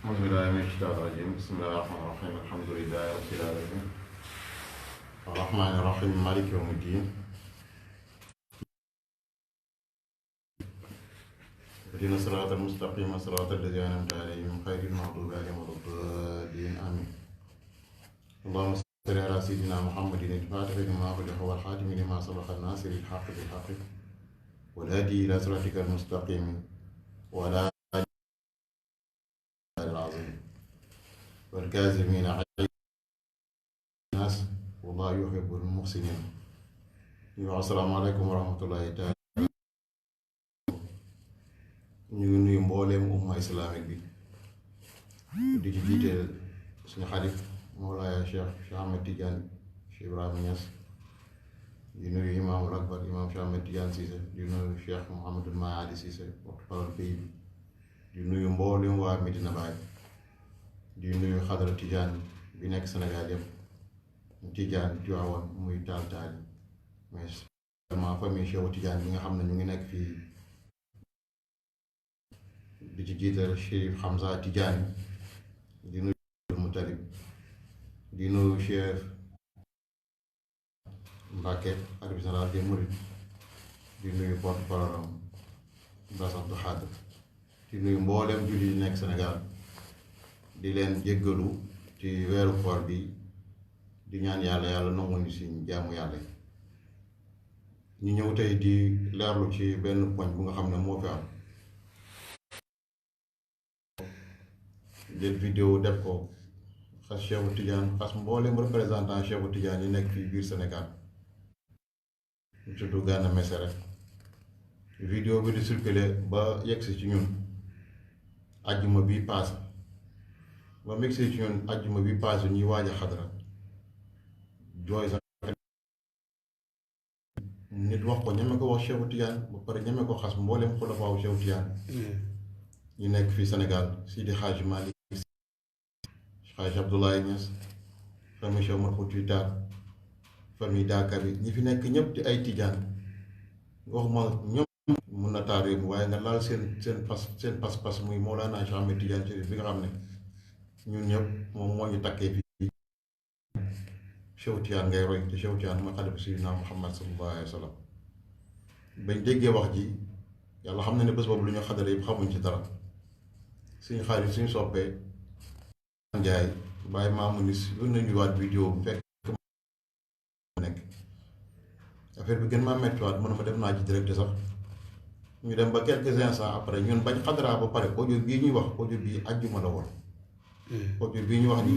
أعوذ بالله من الشيطان الرجيم بسم الله الرحمن الرحيم الحمد لله رب العالمين الرحمن الرحيم مالك يوم الدين اهدنا الصراط المستقيم صراط الذين أنعمت عليهم غير المغضوب عليهم ولا الضالين آمين اللهم صل على سيدنا محمد الفاتح لما أغلق والخاتم لما سبق الناصر الحق بالحق والهادي إلى صراطك المستقيم وعلى العظيم والكاظمين غيظ الناس والله يحب المحسنين. السلام عليكم ورحمة الله تعالى. ñu ngi nuyu mbooleem umma islamique bi di ci jiiteel suñu xarit Mawlaaya Cheikh Ahmed Tidiane Cheikh Ibrahima Niass di nuyu imaamul akbar imaam Cheikh Ahmed Tidiane Cissé di nuyu Cheikh Mouhamadul Maadi Cissé porte-parole pays bi di nuyu mbooleem waa Medina Baye di nuyu xadara Tidiane bi nekk Sénégal yëpp Tidiane Tiwaawan muy taal taal mais vraiment famille Cheikh Tidiane bi nga xam ne ñu ngi nekk fii di ci jiital Chérif Hamza Tidiane di nuyu Mutalib di nuyu Cheikh Mbacke xalifa général des Mourides di nuyu porte-parole Bass Abdou Khadre di nuyu mboolem julli yi nekk Sénégal di leen jéggalu ci weeru koor bi di ñaan yàlla nangu ñu si jaamu yàlla yi ñu ñëw tey di leerlu ci benn poñ bu nga xam ne moo fi am jël vidéo def ko xas Cheikh Tidiane xas mboolem représentant Cheikh Tidiane yi nekk fii biir Sénégal surtout Gana Messere vidéo bi di circuler ba yegsi ci ñun ajjuma bi paase ba mu yegsi ci ñun ajjuma bi paase ñuy waaj a xadra jooy sax nit wax ko ñeme ko wax Cheikh Tidiane ba pare ñeme ko xas mboolem xulafaaw Cheikh Tidiane ñu nekk fii Sénégal Sidi Hadj Malick Hadj Abdoulaye Niass famille Cheikh Omar Foutiyou Tall famille Dakar bi ñi fi nekk ñëpp di ay Tidiane waxuma ñoom mun na taar yëpp waaye nga laal seen pas-pas muy Mawlana Cheikh Ahmed Tidiane Chérif bi nga xam ne ñun ñëpp moom moo ñu takkee fii Cheikh Tidiane ngay roy te Cheikh Tidiane ma xalifa Sayyidina Muhammad sallallahu alayhi wa sallam bañ déggee wax ji yàlla xam na ne bés boobu lu ñu xadara yëpp xamuñ ci dara suñu xarit suñu soppee Njaay bàyyi maamu nis lu nañu waat vidéo bu fekk nekk affaire bi gën maa mettiwaat mën ma def naa ci direct sax ñu dem ba quelques instants après ñun bañ xadaraa ba pare audio bii ñuy wax audio bii ajjuma la woon audio bii ñu wax ni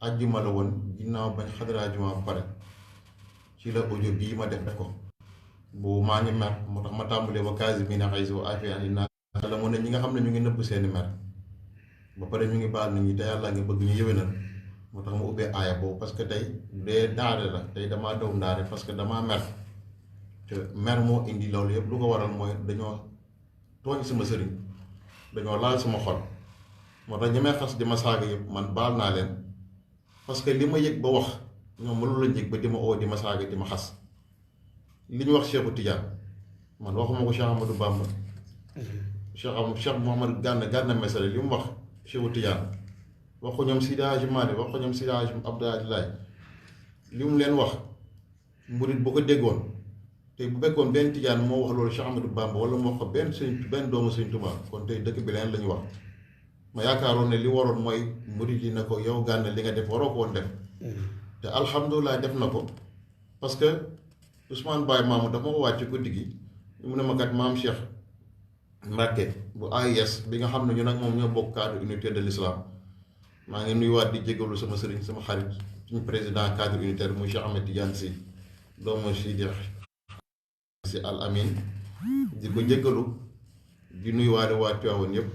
ajjuma la woon ginnaaw bañ xadaraa juma ba pare ci la audio bii ma def ko boobu maa ngi mer moo tax ma tàmbalee ba kaazimiina al-ghayza wal aafiina ani naas la mu ne ñi nga xam ne ñu ngi nëbb seeni mer ba pare ñu ngi baal nit ñi te yàlla ngi bëgg ñu yëwénal moo tax ma ubbee aaya boobu parce que tey dee ndaare la tey damaa daw ndaare parce que damaa mer te mer moo indi loolu yëpp lu ko waral mooy dañoo tooñ sama sëriñ dañoo laal sama xol moo tax ñi may xas di ma saaga yëpp man baal naa leen parce que li ma yëg ba wax ñoom mënu la yëg ba di ma oo di ma saaga di ma xas li ñu wax Cheikh Tidiane man waxuma ko Cheikh Amadou Bamba Cheikh Mouhamad Gana Messere li mu wax Cheikh Tidiane wax ko ñoom Sidi Hadj Malick wax ko ñoom Sidi Hadj Abdoulaye li mu leen wax murit bu ko déggoon tey bu fekkoon benn Tidiane moo wax loolu Cheikh Amadou Bamba wala mu wax ko benn doomu Sëñ Tuubaa kon tey dëkk bi leen la ñu wax ma yaakaaroon ne li waroon mooy murit yi na ko yow Gana li nga def waroo ko woon def te alhamdulilah def na ko parce que Ousmane Baye maamu dafa ma ko wàcc guddi gi mu ne ma kat maam Cheikh Mbacke bu AIS bi nga xam ne ñu nag moom ñoo bokk cadre unitaire de l'islam maa ngi nuyuwaat di jégalu sama sëriñ sama xarit suñu président cadre unitaire muy Cheikh Ahmed Tidiane Sy doomu Sidi si al amin di ko jégalu di nuyuwaale waa Tiwaawan yëpp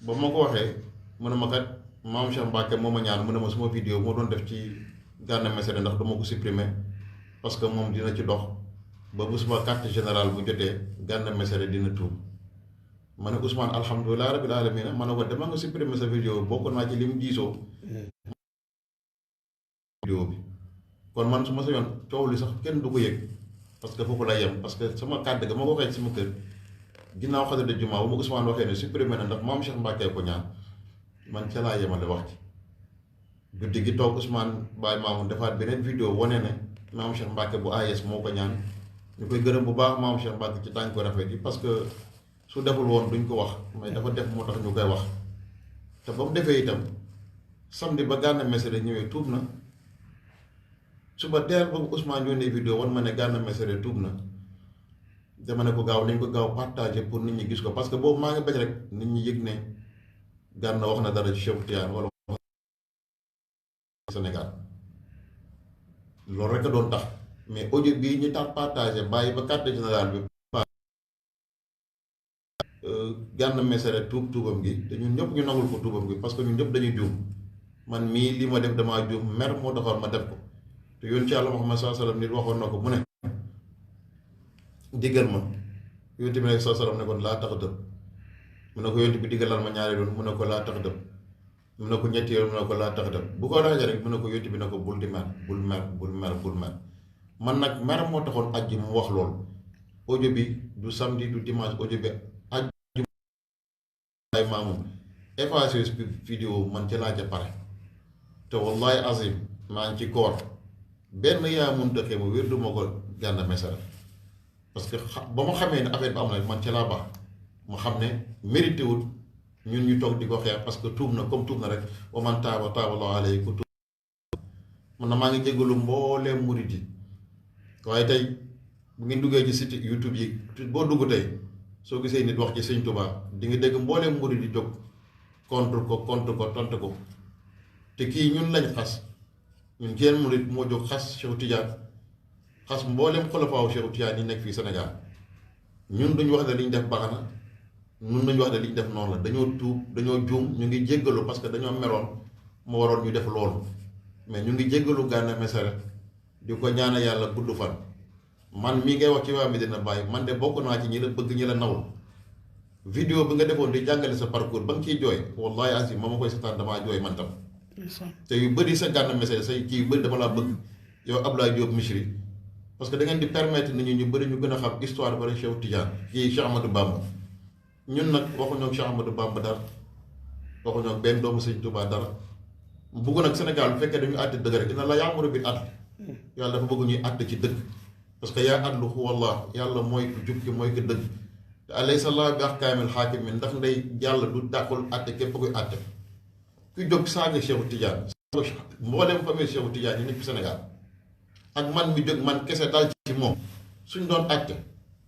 ba ma ko waxee mu ne ma kat maam Cheikh Mbacke moo ma ñaan mu ne ma suma vidéo moo doon def ci Gana Messere ndax dama ko supprimer parce que moom dina ci dox ba bu suma carte générale bu jotee Gana Messere dina tuub ma ne Ousmane alhamdulilah rabbil alamin ma ne ko dama nga supprimer sa vidéo bokk naa ci li mu diisoo vidéo bi kon man su ma sa yoon coow li sax kenn du ko yëg parce que foofu lay yem parce que sama kàddu ga ma ko waxee sama kër ginnaaw xasida jumaa bu ma Ousmane waxee ne supprimé na ndax maam Cheikh Mbacke ko ñaan man ca laa yemale wax ci guddi gi toog Ousmane Baye Mamoun defaat beneen vidéo wane ne maam Cheikh Mbacke bu AES moo ko ñaan ñu koy gërëm bu baax maam Cheikh Mbacke ci tànk ko rafet yi parce que su deful woon duñ ko wax mais dafa def moo tax ñu koy wax te ba mu defee itam samedi ba Gana Messere ñëwee tuub na suba teel ba Ousmane yónnee vidéo wan ma ne Gana Messere tuub na dama ne ko gaaw nañ ko gaaw partager pour nit ñi gis ko parce que boobu maa ngi bañ rek nit ñi yëg ne Gana wax na dara ci Cheikh Tidiane wala Sénégal loolu rek a doon tax mais audio bii ñu tax partager bàyyi ba carte générale bi Gana Messere tuubam gi te ñun ñëpp ñu nangul ko tuubam gi parce que ñun ñëpp dañuy juum man mii li ma def damaa juum mer moo taxoon ma def ko te yoon ci Yàlla Muhammad sallallahu alayhi wasallam nit waxoon na ko mu ne diggal ma yonent bi sallallahu alayhi wasallam ne ko laa tax dëpp mu ne ko yonent bi diggalal ma ñaari yoon mu ne ko laa tax dëpp mu ne ko ñetti yoon mu ne ko laa tax dëpp bu ko raajee rek mu ne ko yonent bi ne ko bul di mer bul mer man nag mer moo taxoon ajji mu wax loolu audio bi du samedi du dimanche audio bi ajji ay maamu effacé vidéo man ci laa ca pare te wallahi azim maa ngi ci koor benn yaa mun dëkkee ma wér du ma ko Gana Messere parce que ba ma xamee ne affaire bi am na man ci laa baax ma xam ne mérité wul ñun ñu toog di ko xeex parce que tuub na comme tuub na rek wa man taaba Allahu alayhi ku tuub man na maa ngi jégalu mbooleem murid yi waaye tey bu ngeen duggee ci site YouTube yi boo dugg tey soo gisee nit wax ci Sëñ Tuubaa di nga dégg mbooleem murid yi jóg contre ko tontu ko te kii ñun lañ xas ñun kenn murid moo jóg xas Cheikh Tidiane xas mbooleem xolofaaw Cheikh Tidiane yi nekk fii Sénégal ñun duñu wax ne li ñu def baax na ñun duñu wax ne li ñu def noonu la dañoo tuub dañoo juum ñu ngi jéggalu parce que dañoo meroon moo waroon ñu def loolu mais ñu ngi jéggalu Gana Messere di ko ñaana yàlla gudd fan man mii ngay wax ci waa Medina Baye man de bokk naa ci ñi la bëgg ñi la nawul vidéo bi nga defoon di jàngale sa parcours ba nga ciy jooy wallahi asi ma koy seetaan damaa jooy man tam te yu bëri sa Gana Messere say kii yu bëri dama laa bëgg yow Abdoulaye Diop Misri parce que da ngeen di permettre nit ñi ñu bëri ñu gën a xam histoire bari Cheikh Tidiane kii Cheikh Ahmadou Bamba ñun nag waxuñoo ak Cheikh Ahmadou Bamba dara waxuñoo ak benn doomu Sëñ Tuubaa dara bugg nag Sénégal bu fekkee dañu àtte dëgg rek dina la yaamuru bi àtte yàlla dafa bëgg ñuy àtte ci dëgg parce que yaa adlu wallah yàlla mooy ku jub ki mooy ko dëgg te alaysa llaahu bi ahkaamil haakimiin ndax ndey yàlla du dàqul àtte képp kuy àtte ku jóg saaga Cheikh Tidiane mboolem famille Cheikh Tidiane yi nekk Sénégal ak man mi jóg man kese dal ci moom suñ doon àtte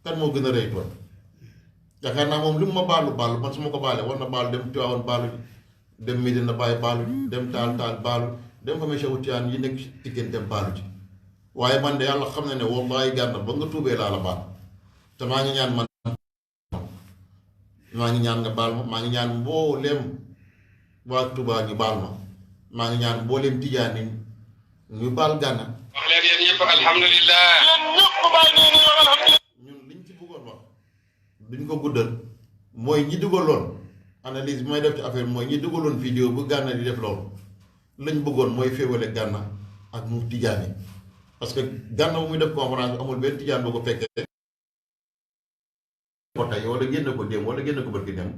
kan moo gën a rëy toon yaakaar naa moom li mu ma baalu man su ma ko baalee war na baalu dem Tiwaawan baalu dem Medina Baye baalu dem taal baalu dem famille Cheikh Tidiane yi nekk Tiken dem baalu ci waaye man de yàlla xam na ne wallahi Gana ba nga tuubee laa la baal te maa ngi ñaan nga baal ma maa ngi ñaan mbooleem waa Touba ñu baal ma maa ngi ñaan mbooleem Tijaan yi ñu baal Gana wax leen yéen ñëpp alhamdulilah ñun liñ ci bëggoon wax duñ ko guddal mooy ñi dugaloon analyse bi may def ci affaire mooy ñi dugaloon vidéo bu Gana di def loolu lañ bëggoon mooy féewale Gana ak mu Tijaan yi parce que Gana bu muy def conférence bi amul benn Tijaan boo ko fekkee ko tey wala génn ko démb wala génn ko bërki dem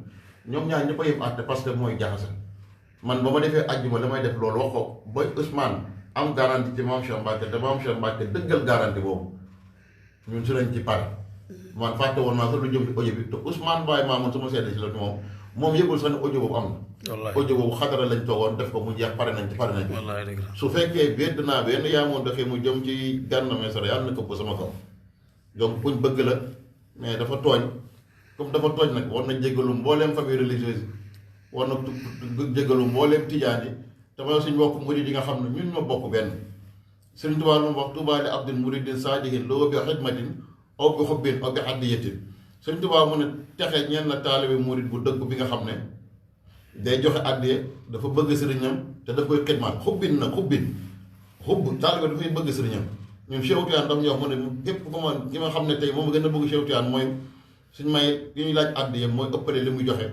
ñoom ñaar ñëpp a yem àtte parce que mooy jaxase man ba ma defee àjjuma damay def loolu wax ko ba Ousmane am garantie ci maam Cheikh Mbacke te maam Cheikh Mbacke dëggal garantie boobu ñun su nañ ci pare man fàtte woon naa sax lu jëm ci audio bi te Ousmane Baye Mamoun su ma seetee ci la moom yëgul sax ne audio boobu am na audio boobu xadara lañ toogoon def ko mu jeex pare nañ ci su fekkee bedd naa benn yaa moon doxee mu jëm ci Gana Messere yàlla na ko sama kaw donc kuñ bëgg la mais dafa tooñ comme dafa tooñ nag war na jégalu mbooleem famille religieuse war na jégalu mbooleem tijaan yi te mooy suñ mbokk murid yi nga xam ne ñun ñoo bokk benn Sëriñ Tuubaa lu mu wax Tuubaa li abdin muridin saadiqin loo bi xidmatin aw bi xubbin aw bi hadiyatin Sëriñ Tuubaa mu ne texe ñeen na taalibe murid bu dëgg bi nga xam ne day joxe àddiya dafa bëgg sëriñam te daf koy xidmaat xubb taalibe dafay bëgg sëriñam ñun Cheikh Tidiane daf ñu wax mu ne képp ko ma ki ma xam ne tey moom gën a bëgg Cheikh Tidiane mooy suñ may li ñuy laaj àddiya mooy ëppale li muy joxe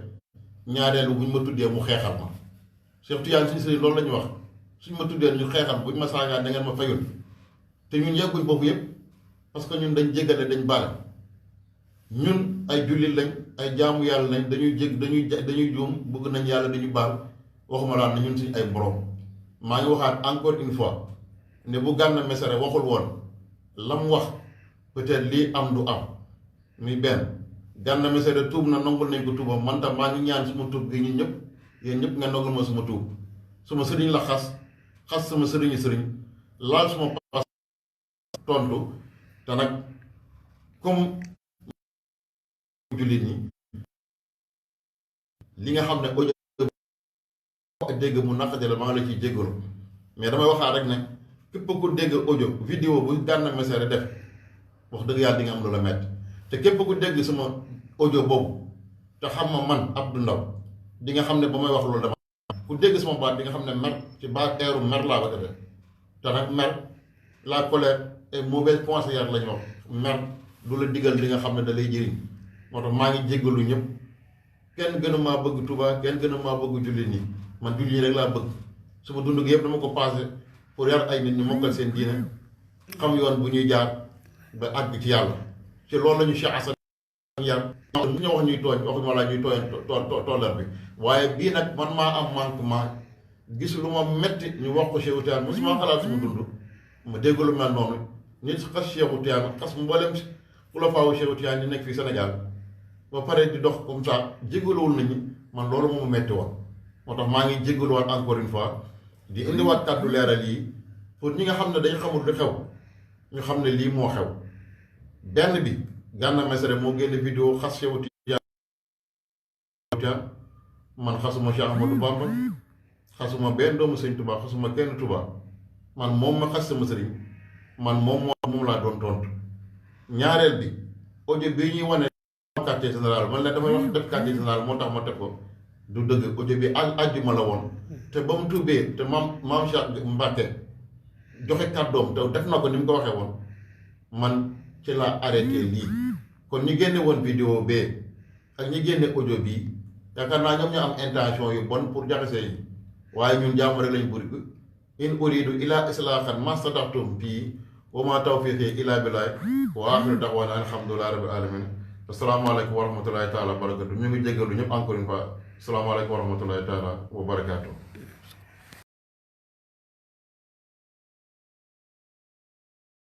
ñaareelu bu ñu ma tuddee mu xeexal ma Cheikh Tidiane suñu sëriñ loolu la ñu wax suñ ma tuddee ñu xeexal bu ñu ma saagaan da ngeen ma fayul te ñun yegguñ foofu yëpp parce que ñun dañ jéggale dañ baale ñun ay jullit lañ ay jaamu yàlla lañ dañuy juum bëgg nañ yàlla dañu baal waxuma laa ne ñun suñu ay borom maa ngi waxaat encore une fois ne bu Gana Messere waxul woon la mu wax peut-être lii am du am muy benn Gana Messere tuub na nangul nañ ko tuubam man tam maa ngi ñaan suma tuub gi ñun ñëpp yéen ñëpp nga nangul ma suma tuub suma sëriñ la xas sama sëriñu sëriñ laal suma pas tontu te nag comme jullit ñi li nga xam ne audio dégg mu naqade la maa ngi la ciy jéggalu mais damay waxaat rek ne képp ku dégg audio vidéo bu Gana Messere def wax dëgg yàlla di nga am lu la metti te képp ku dégg sama audio boobu te xam ma man Abdou Ndaw di nga xam ne ba may wax loolu dama ku dégg sama baat di nga xam ne mer ci baat eeru mer laa ko defee te nag mer la colère et mauvaise conseillère la ñu wax mer du la digal li nga xam ne da lay jëriñ moo tax maa ngi jéggalu ñëpp kenn gënu maa bëgg Touba kenn gënu maa bëgg jullit ñi man jullit ñi rek laa bëgg suma dund gi yëpp dama ko passé pour yar ay nit ñu mokkal seen diine xam yoon bu ñuy jaar ba àgg ci yàlla ci loolu la ñu Cheikh Assane yar ñu wax ñuy tooñ waxuma la ñuy tooñ tollar bi waaye bii nag man maa am manquement gis lu ma metti ñu wax ko Cheikh Tidiane mosuma xalaat suma dund ma dégg lu mel noonu nit xas Cheikh Tidiane xas mboolem ku la faawu Cheikh Tidiane di nekk fii Sénégal ba pare di dox comme ça jégaluwul nañu man loolu moo ma metti woon moo tax maa ngi jégaluwaat encore une fois di indiwaat kàddu leeral yi pour ñi nga xam ne dañ xamul lu xew ñu xam ne lii moo xew benn bi Gana Messere moo génne vidéo xas Cheikh Tidiane man xasuma Cheikh Ahmadou Bamba xasuma benn doomu sëñ Touba xasuma kenn Touba man moom ma xas sama sëriñ man moom laa doon tontu ñaareel bi audio bii ñuy wane quartier général man ne damay wax def quartier général moo tax ma teg ko du dëgg audio bi àjjuma la woon te ba mu tuubee te maam Cheikh Mbacke joxe kàddoom te def na ko ni mu ko waxee woon man ci laa arrêté lii kon ñi génne woon vidéo bee ak ñi génne audio bii yaakaar naa ñoom ñoo am intention yu bon pour jaxase yi waaye ñun jàmm rek lañ bëgg in uridu ila islaahan mastataxtum fii wa ma tawfiqi illa billah wa axiru daxwaana alhamdulillahi rabbil alamin asalaamaaleykum wa rahmatullahi taala wa barakatu ñu ngi jéggalu ñëpp encore une fois asalaamaaleykum wa rahmatullahi taala wa barakatu